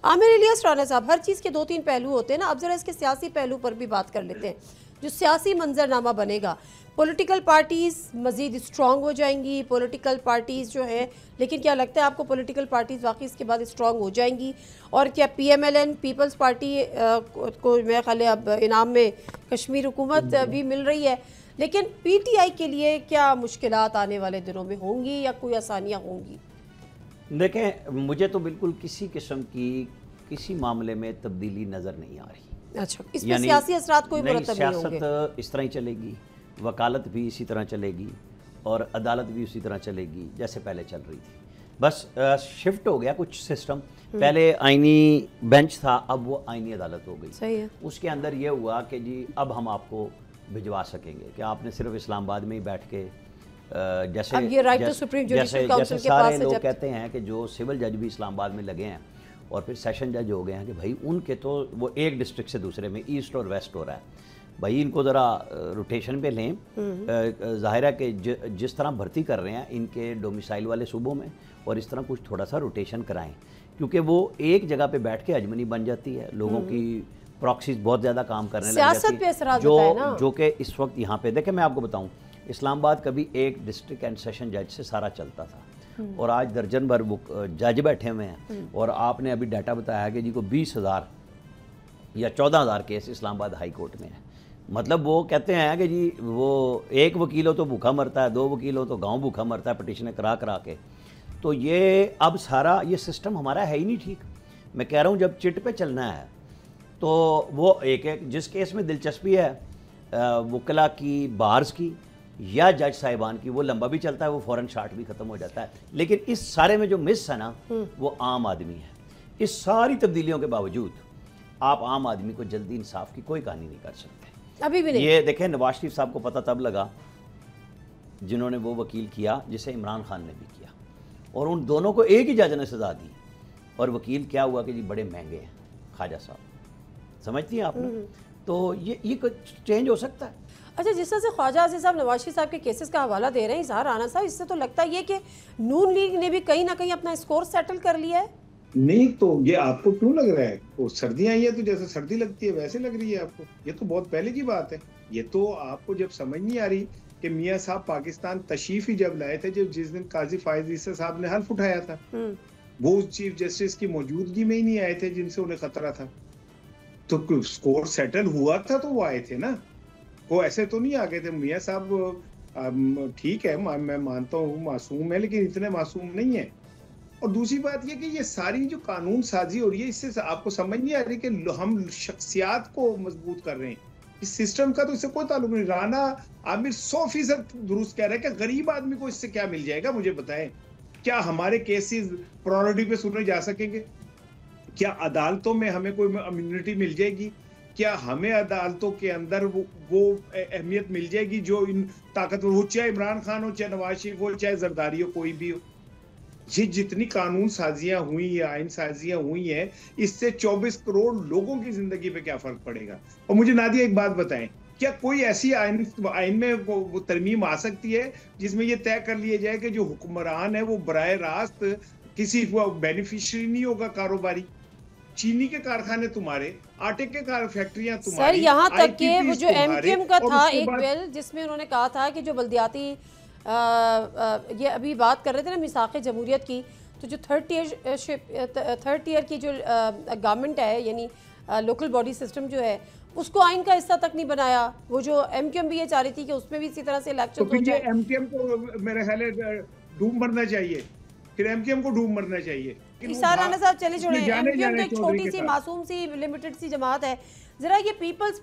عامر الیاس رانا صاحب، ہر چیز کے دو تین پہلو ہوتے ہیں نا، اب ذرا اس کے سیاسی پہلو پر بھی بات کر لیتے ہیں. جو سیاسی منظرنامہ بنے گا، پولیٹیکل پارٹیز مزید اسٹرانگ ہو جائیں گی، پولیٹیکل پارٹیز جو ہیں، لیکن کیا لگتا ہے آپ کو پولیٹیکل پارٹیز واقعی اس کے بعد اسٹرانگ ہو جائیں گی؟ اور کیا P M L N Peoples Party کو میرے خیال ہے اب انعام میں کشمیر حکومت بھی مل رہی ہے، لیکن پی ٹی آئی کے لیے کیا مشکلات آنے والے دنوں میں ہوں گی یا کوئی آسانیاں ہوں گی؟ دیکھیں، مجھے تو بالکل کسی قسم کی کسی معاملے میں تبدیلی نظر نہیں آ رہی. اچھا، اس میں سیاسی اثرات کوئی مرتب نہیں ہوں گے؟ سیاست اس طرح ہی چلے گی، وکالت بھی اسی طرح چلے گی، اور عدالت بھی اسی طرح چلے گی جیسے پہلے چل رہی تھی. بس شفٹ ہو گیا کچھ سسٹم. پہلے آئینی بینچ تھا، اب وہ آئینی عدالت ہو گئی. صحیح ہے. اس کے اندر یہ ہوا کہ جی اب ہم آپ کو بھجوا سکیں گے کہ آپ نے صرف اسلام آباد میں ہی بیٹھ کے جیسے سارے لوگ کہتے ہیں کہ جو سول جج بھی اسلام آباد میں لگے ہیں اور پھر سیشن جج ہو گئے ہیں کہ بھائی ان کے تو وہ ایک ڈسٹرکٹ سے دوسرے میں ایسٹ اور ویسٹ ہو رہا ہے، بھائی ان کو ذرا روٹیشن پہ لیں. ظاہر ہے کہ جس طرح بھرتی کر رہے ہیں ان کے ڈومیسائل والے صوبوں میں، اور اس طرح کچھ تھوڑا سا روٹیشن کرائیں، کیونکہ وہ ایک جگہ پہ بیٹھ کے ہجمنی بن جاتی ہے، لوگوں کی پراکسیز بہت زیادہ کام کرنے لگ جاتی ہے، جو کہ اس وقت یہاں پہ دیکھیں میں آپ کو بتاؤں، اسلام آباد کبھی ایک ڈسٹرکٹ اینڈ سیشن جج سے سارا چلتا تھا، اور آج درجن بھر جج بیٹھے ہوئے ہیں. اور آپ نے ابھی ڈیٹا بتایا کہ جی کو 20,000 یا 14,000 کیس اسلام آباد ہائی کورٹ میں ہے. مطلب وہ کہتے ہیں کہ جی وہ ایک وکیل ہو تو بھوکا مرتا ہے، دو وکیل ہو تو گاؤں بھوکا مرتا ہے پٹیشنیں کرا کرا کے. تو یہ اب سارا یہ سسٹم ہمارا ہے ہی نہیں ٹھیک. میں کہہ رہا ہوں جب چٹ پہ چلنا ہے تو وہ ایک جس کیس میں دلچسپی ہے وکلا کی، بارز کی یا جج صاحبان کی، وہ لمبا بھی چلتا ہے، وہ فوراً شارٹ بھی ختم ہو جاتا ہے. لیکن اس سارے میں جو مس ہے نا وہ عام آدمی ہے. اس ساری تبدیلیوں کے باوجود آپ عام آدمی کو جلدی انصاف کی کوئی کہانی نہیں کر سکتے ابھی بھی نہیں. یہ دیکھیں نواز شریف صاحب کو پتہ تب لگا جنہوں نے وہ وکیل کیا جسے عمران خان نے بھی کیا، اور ان دونوں کو ایک ہی جج نے سزا دی، اور وکیل کیا ہوا کہ جی بڑے مہنگے ہیں خواجہ صاحب. سمجھتی ہیں آپ نے؟ تو یہ چینج ہو سکتا ہے. اچھا، جس طرح سے خواجہ عاصف صاحب نواز شریف صاحب کے کیسز کا حوالہ دے رہے ہیں اظہار رانا صاحب، اس سے تو لگتا ہے کہ نون لیگ نے بھی کہیں نہ کہیں اپنا اسکور سیٹل کر لیا ہے. نہیں تو یہ آپ کو کیوں لگ رہا ہے؟ وہ سردیاں آئی ہیں تو جیسے سردی لگتی ہے ویسے لگ رہی ہے آپ کو؟ یہ تو بہت پہلے کی بات ہے. یہ تو آپ کو جب سمجھ نہیں آ رہی کہ میاں صاحب پاکستان تشریف ہی جب لائے تھے، جس دن قاضی فائز عیسی صاحب نے حلف اٹھایا تھا، وہ چیف جسٹس کی موجودگی میں ہی نہیں آئے تھے جن سے انہیں خطرہ تھا. تو اسکور سیٹل ہوا تھا تو وہ آئے تھے نا، وہ ایسے تو نہیں آ گئے تھے. میاں صاحب ٹھیک ہے، میں مانتا ہوں معصوم ہے، لیکن اتنے معصوم نہیں ہیں. اور دوسری بات یہ کہ یہ ساری جو قانون سازی ہو رہی ہے، اس سے آپ کو سمجھ نہیں آ رہی کہ ہم شخصیات کو مضبوط کر رہے ہیں. اس سسٹم کا تو اس سے کوئی تعلق نہیں. رانا عامر 100% درست کہہ رہا ہے کہ غریب آدمی کو اس سے کیا مل جائے گا. مجھے بتائیں، کیا ہمارے کیسز پرائورٹی پہ سنے جا سکیں گے؟ کیا عدالتوں میں ہمیں کوئی امیونٹی مل جائے گی؟ کیا ہمیں عدالتوں کے اندر وہ اہمیت مل جائے گی جو ان طاقتور ہو، چاہے عمران خان ہو، چاہے نواز شریف ہو، چاہے زرداری ہو، کوئی بھی ہو؟ یہ جتنی قانون سازیاں ہوئی یا آئین سازیاں ہوئی ہیں، اس سے 24 کروڑ لوگوں کی زندگی پہ کیا فرق پڑے گا؟ اور مجھے نادیہ ایک بات بتائیں، کیا کوئی ایسی آئین میں وہ ترمیم آ سکتی ہے جس میں یہ طے کر لیا جائے کہ جو حکمران ہے وہ براہ راست کسی بینیفیشری نہیں ہوگا کاروباری؟ چینی کے کارخانے تمہارے، آٹے کے فیکٹریاں تمہاری، سر یہاں تک کہ وہ جو ایم کیو ایم کا تھا ایک بل جس میں انہوں نے کہا تھا کہ جو بلدیاتی یہ ابھی بات کر رہے تھے نا میثاق جمہوریت کی، تو جو تھرڈ ٹیئر کی جو گورنمنٹ ہے، یعنی لوکل باڈی سسٹم جو ہے، اس کو آئین کا حصہ تک نہیں بنایا. وہ جو ایم کیو ایم بھی یہ چاہ رہی تھی کہ اس میں بھی اسی طرح سے الیکشن ہو جائے. ایم کیو ایم کو میرے خیال ہے ڈوب مرنا چاہیے، پھر ایم کیو ایم کو ڈوب مرنا چاہیے. اظہار رانا صاحب چلے چھوڑیں، ایم کیو ایم تو ایک چھوٹی سی معصوم سی لمیٹڈ سی جماعت ہے. ذرا یہ پیپلز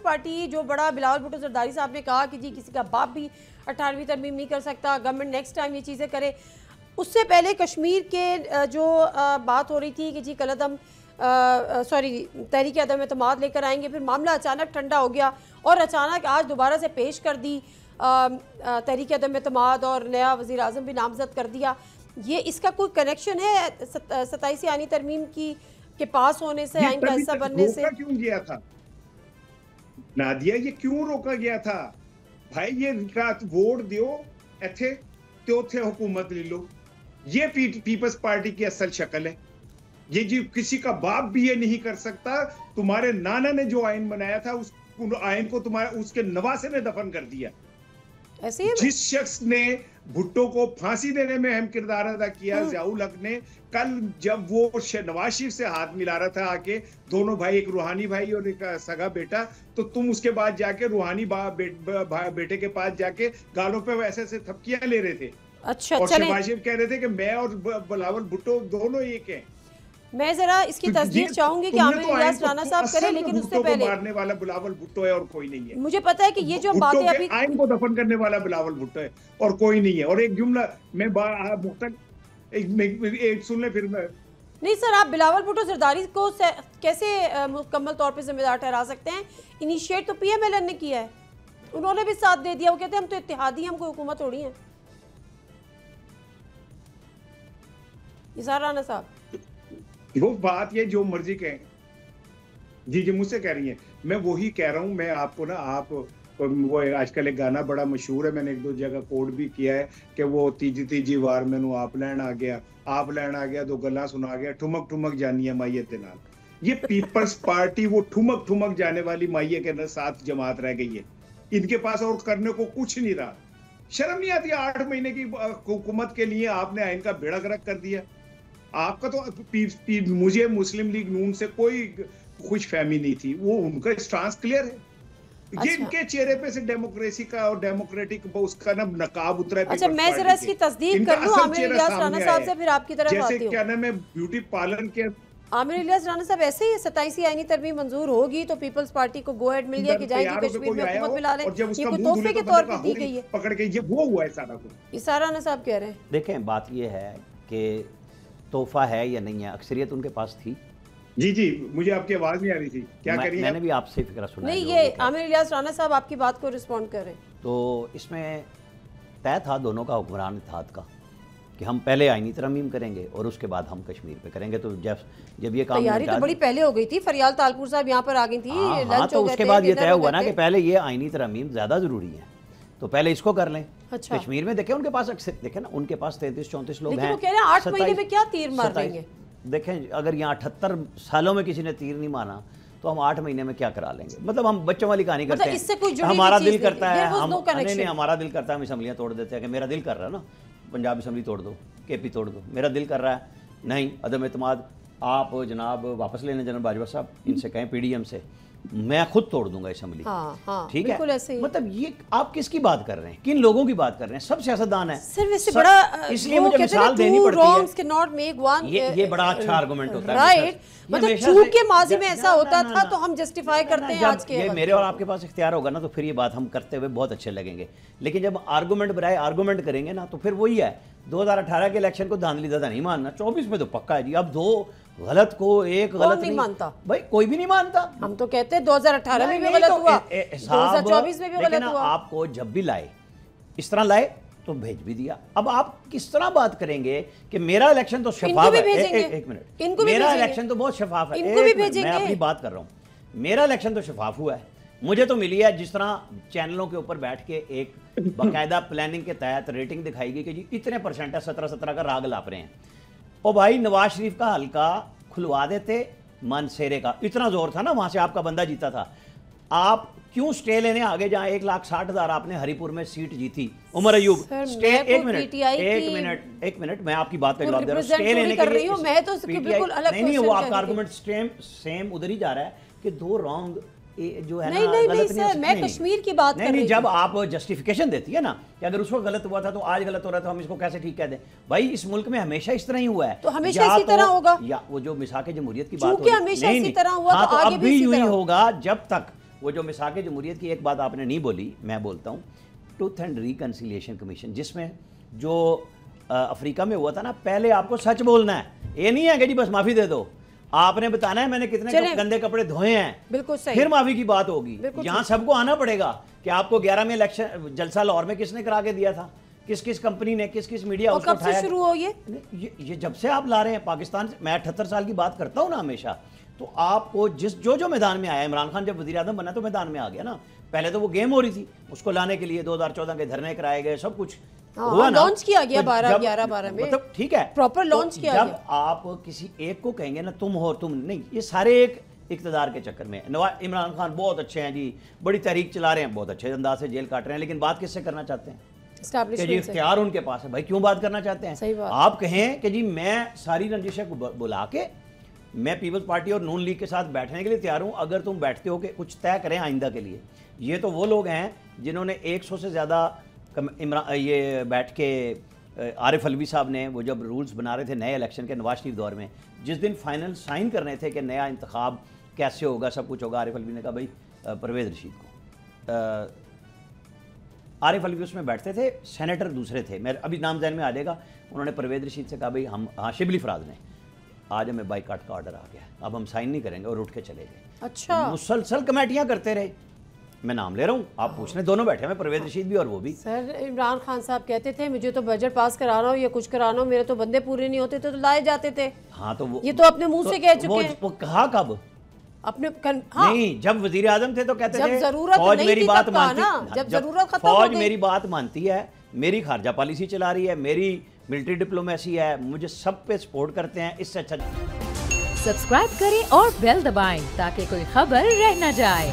پارٹی جو بڑا بلاول بھٹو زرداری صاحب نے کہا کہ جی کسی کا باپ بھی 18ویں ترمیم نہیں کر سکتا، گورنمنٹ نیکسٹ ٹائم یہ چیزیں کرے. اس سے پہلے کشمیر کے جو بات ہو رہی تھی کہ جی تحریک عدم اعتماد لے کر آئیں گے، پھر معاملہ اچانک ٹھنڈا ہو گیا اور اچانک آج دوبارہ سے پیش کر دی تحریک عدم اعتماد اور نیا وزیر اعظم بھی نامزد کر دیا. یہ اس کا کوئی کنیکشن ہے 27 آئینی ترمیم کے پاس ہونے سے، آئین کا حصہ بننے سے؟ کیوں گیا تھا نادیہ؟ یہ کیوں روکا گیا تھا بھائی؟ یہ ووٹ دیو ایتھے حکومت لے لو. یہ پیپلز پارٹی کی اصل شکل ہے. یہ جی کسی کا باپ بھی یہ نہیں کر سکتا. تمہارے نانا نے جو آئین بنایا تھا اس آئین کو تمہارے اس کے نواسے نے دفن کر دیا. جس شخص نے بھٹو کو پھانسی دینے میں اہم کردار ادا کیا, ضیاء الحق نے, کل جب وہ نواز شریف سے ہاتھ ملا رہا تھا آ کے, دونوں بھائی, ایک روحانی بھائی اور ایک سگا بیٹا, تو تم اس کے بعد جا کے روحانی بیٹے کے پاس جا کے گالوں پہ ایسے ایسے تھپکیاں لے رہے تھے. اچھا, اور شہباز شریف کہہ رہے تھے کہ میں اور بلاول بھٹو دونوں ایک ہیں. میں ذرا اس کی تصدیق چاہوں گی کہ عامر الیاس رانا صاحب کریں, لیکن اس سے پہلے مارنے والا بلاول بھٹو ہے اور کوئی نہیں ہے. مجھے پتا ہے کہ یہ جو باتیں ابھی آئین کو دفن کرنے والا بلاول بھٹو ہے اور کوئی نہیں ہے. اور ایک جملہ میں ایک سن لیں پھر میں نہیں سر, آپ بلاول بھٹو زرداری کو کیسے مکمل طور پہ ذمہ دار ٹھہرا سکتے ہیں؟ انیشیٹ تو پی ایم ایل این نے کیا ہے, انہوں نے بھی ساتھ دے دیا. وہ کہتے ہیں ہم تو اتحادی ہیں, ہم کوئی حکومت تھوڑی ہیں. اظہار رانا صاحب وہ بات یہ جو مرضی کہیں, جی مجھ سے کہہ رہی ہیں, میں وہی کہہ رہا ہوں. میں آپ کو نا, آپ وہ آج کل ایک گانا بڑا مشہور ہے, میں نے ایک دو جگہ کوڈ بھی کیا ہے کہ وہ تیجی وار مینوں آپ لین آ گیا دو گلاں سنا گیا, ٹھمک ٹھمک جانی ہے مائیے دے نال. یہ پیپلز پارٹی وہ ٹھمک ٹھمک جانے والی مائیے کے ساتھ جماعت رہ گئی ہے. ان کے پاس اور کرنے کو کچھ نہیں رہا. شرم نہیں آتی 8 مہینے کی حکومت کے لیے آپ نے آئین کا بیڑا غرق کر دیا. آپ کا تو مجھے مسلم لیگ نون سے کوئی خوش فہمی نہیں تھی, وہ ان کا اسٹانس کلیئر ہے. یہ ان کے چہرے پہ سے ڈیموکریسی کا اور ڈیموکریٹک اس کا نا نقاب اترا ہے. اچھا, میں ذرا اس کی تصدیق کر لوں عامر الیاس رانا صاحب سے, پھر آپ کی طرف آتی ہوں. جیسے کیا نام ہے بیوٹی پارلر کے عامر الیاس رانا صاحب, ایسے ہی 27 آئینی ترمیم منظور ہوگی تو پیپلز پارٹی کو گو ہیڈ مل گیا کہ جائیں گی کشمیر میں حکومت ملا لیں, یہ کوئی تحفے کے طور پہ دی گئی ہے پکڑ کے, یہ وہ ہوا ہے سارا کچھ. اظہار رانا صاحب کہہ رہے ہیں. دیکھیں بات یہ ہے کہ تحفہ ہے یا نہیں ہے, اکثریت ان کے پاس تھی. جی مجھے آپ کی آواز نہیں آ رہی تھی, کیا کر رہی ہیں؟ میں نے بھی آپ سے فکرہ سنا. نہیں, یہ عامر الیاس رانا صاحب آپ کی بات کو رسپونڈ کر رہے ہیں. تو اس میں طے تھا دونوں کا, حکمران اتحاد کا, کہ ہم پہلے آئینی ترمیم کریں گے اور اس کے بعد ہم کشمیر پہ کریں گے. تو جب یہ کام تیاری تو بڑی پہلے ہو گئی تھی, فریال تالپور صاحب یہاں پر آ گئی تھی, لنچ تو ہو گئے اس کے بعد یہ طے ہوا نا کہ پہلے یہ آئینی ترمیم زیادہ ضروری ہے, تو پہلے اس کو کر لیں. کشمیر میں دیکھیں ان کے پاس اکثر, دیکھیں نا ان کے پاس 33-34 لوگ ہیں, لیکن وہ کہہ رہے ہیں 8 مہینے میں کیا تیر مار دیں گے. دیکھیں اگر یہاں 78 سالوں میں کسی نے تیر نہیں مارا تو ہم 8 مہینے میں کیا کرا لیں گے. مطلب ہم بچوں والی کہانی کرتے ہیں, ہمارا دل کرتا ہے, ہمارا دل کرتا ہے ہم اسمبلیاں توڑ دیتے ہیں کہ میرا دل کر رہا ہے نا پنجاب اسمبلی توڑ دو, کے پی توڑ دو, میرا دل کر رہا ہے. نہیں, عدم اعتماد آپ جناب واپس لینے جنرل باجوہ صاحب, ان سے کہیں پی ڈی ایم سے, میں خود توڑ دوں گا اسمبلی. ٹھیک ہے, مطلب یہ آپ کس کی بات کر رہے ہیں, کن لوگوں کی بات کر رہے ہیں؟ سب سیاستدان ہیں. اس لیے مجھے مثال دینی پڑتی ہے, یہ بڑا اچھا آرگومنٹ ہوتا ہے. مطلب چونکہ ماضی میں ایسا ہوتا تھا تو ہم جسٹیفائی کرتے ہیں آج کے. یہ میرے اور آپ کے پاس اختیار ہوگا نا تو پھر یہ بات ہم کرتے ہوئے بہت اچھے لگیں گے. لیکن جب آرگومنٹ برائے آرگومنٹ کریں گے نا تو پھر وہی ہے, 2018 کے الیکشن کو دھاندلی زیادہ نہیں ماننا, 24 میں تو پکا ہے جی. اب 2 غلط کو 1 غلط نہیں مانتا بھائی, کوئی بھی نہیں مانتا. ہم تو کہتے ہیں 2018 میں بھی غلط ہوا, 2024 میں بھی غلط ہوا. آپ کو جب بھی لائے اس طرح لائے تو بھیج بھی دیا. اب آپ کس طرح بات کریں گے کہ میرا الیکشن تو شفاف ہے. ایک منٹ, میرا الیکشن تو بہت شفاف ہے. میں اپنی بات کر رہا ہوں, میرا الیکشن تو شفاف ہوا ہے. مجھے تو ملی ہے جس طرح چینلوں کے اوپر بیٹھ کے ایک باقاعدہ پلاننگ کے تحت ریٹنگ دکھائی گئی کہ جی اتنے پرسنٹ ہے, 17 کا راگ لاپ رہے ہیں. او بھائی نواز شریف کا حلقہ کھلوا دیتے, مانسیرے کا اتنا زور تھا نا, وہاں سے آپ کا بندہ جیتا تھا. آپ کیوں سٹے لینے آگے جہاں 1,60,000 آپ نے ہری پور میں سیٹ جیتی, عمر ایوب سٹے. ایک منٹ میں آپ کی بات کا جواب دے رہا ہوں. سٹے لینے کے لیے نہیں, وہ آپ کا آرگومنٹ سیم ادھر ہی جا رہا ہے کہ 2 رانگ جو ہے نا غلط نہیں. میں کشمیر کی بات کر رہی ہوں. جب آپ جسٹیفیکیشن دیتی ہے نا کہ اگر اس وقت غلط ہوا تھا تو آج غلط ہو رہا تھا, ہم اس کو کیسے ٹھیک کہہ دیں؟ بھائی اس ملک میں ہمیشہ اس طرح ہی ہوا ہے, تو ہمیشہ اسی طرح ہوگا. یا وہ جو مساق جمہوریت کی بات نہیں, تو اب بھی یوں ہی ہوگا جب تک وہ جو مساق جمہوریت کی ایک بات آپ نے نہیں بولی, میں بولتا ہوں. ٹروتھ اینڈ ریکنسیلیشن کمیشن, جس میں جو افریقہ میں ہوا تھا نا, پہلے آپ کو سچ بولنا ہے, یہ نہیں ہے کہ جی بس معافی دے دو. آپ نے بتانا ہے میں نے کتنے گندے کپڑے دھوئے ہیں, بالکل صحیح, پھر معافی کی بات ہوگی. یہاں سب کو آنا پڑے گا کہ آپ کو 11 میں الیکشن جلسہ لاہور میں کس نے کرا کے دیا تھا, کس کمپنی نے, کس میڈیا اس کو اٹھایا. کب سے شروع ہو یہ جب سے آپ لا رہے ہیں پاکستان سے. میں 78 سال کی بات کرتا ہوں نا ہمیشہ, تو آپ کو جو میدان میں آیا, عمران خان جب وزیر اعظم بنا تو میدان میں آ گیا نا. پہلے تو وہ گیم ہو رہی تھی, اس کو لانے کے لیے 2014 کے دھرنے کرائے گئے, سب کچھ. ہوا نا, لانچ کیا گیا 11 میں, مطلب ٹھیک ہے پراپر لانچ کیا گیا. جب آپ کسی ایک کو کہیں گے نا تم ہو تم نہیں, یہ سارے ایک اقتدار کے چکر میں. عمران خان بہت اچھے ہیں جی, بڑی تحریک چلا رہے ہیں, بہت اچھے انداز سے جیل کاٹ رہے ہیں, لیکن بات کس سے کرنا چاہتے ہیں کہ جی اختیار ان کے پاس ہے. بھائی کیوں بات کرنا چاہتے ہیں؟ آپ کہیں کہ جی میں ساری رنجشیں کو بلا کے میں پیپلز پارٹی اور نون لیگ کے ساتھ بیٹھنے کے لیے تیار ہوں, اگر تم بیٹھتے ہو کہ کچھ طے کریں آئندہ کے لیے. یہ تو وہ لوگ ہیں جنہوں نے 100 سے زیادہ یہ بیٹھ کے عارف علوی صاحب نے وہ جب رولز بنا رہے تھے نئے الیکشن کے نواز شریف دور میں, جس دن فائنل سائن کرنے تھے کہ نیا انتخاب کیسے ہوگا سب کچھ ہوگا, عارف علوی نے کہا بھائی پرویز رشید کو. عارف علوی اس میں بیٹھتے تھے, سینیٹر دوسرے تھے, میں ابھی نام ذہن میں آ جائے گا, انہوں نے پرویز رشید سے کہا بھائی ہم شبلی فراز نے آج ہمیں بائیکاٹ کا آرڈر آ گیا, اب ہم سائن نہیں کریں گے, اور اٹھ کے چلے گئے. اچھا, مسلسل کمیٹیاں کرتے رہے, میں نام لے رہا ہوں, آپ پوچھنے دونوں بیٹھے ہیں, پرویز رشید بھی اور وہ بھی. سر عمران خان صاحب کہتے تھے مجھے تو بجٹ پاس کرانا ہو یا کچھ کرانا ہو, میرے تو بندے پورے نہیں ہوتے تو لائے جاتے تھے. ہاں تو یہ تو اپنے منہ سے کہہ چکے ہیں. وہ کہا کب؟ اپنے نہیں, جب وزیر اعظم تھے تو کہتے تھے فوج میری بات مانتی, جب ضرورت ختم ہو گئی فوج میری بات مانتی ہے, میری خارجہ پالیسی چلا رہی ہے, میری ملٹری ڈپلومیسی ہے, مجھے سب پہ سپورٹ کرتے ہیں, اس سے اچھا. سبسکرائب کریں اور بیل دبائیں تاکہ کوئی خبر رہ نہ جائے.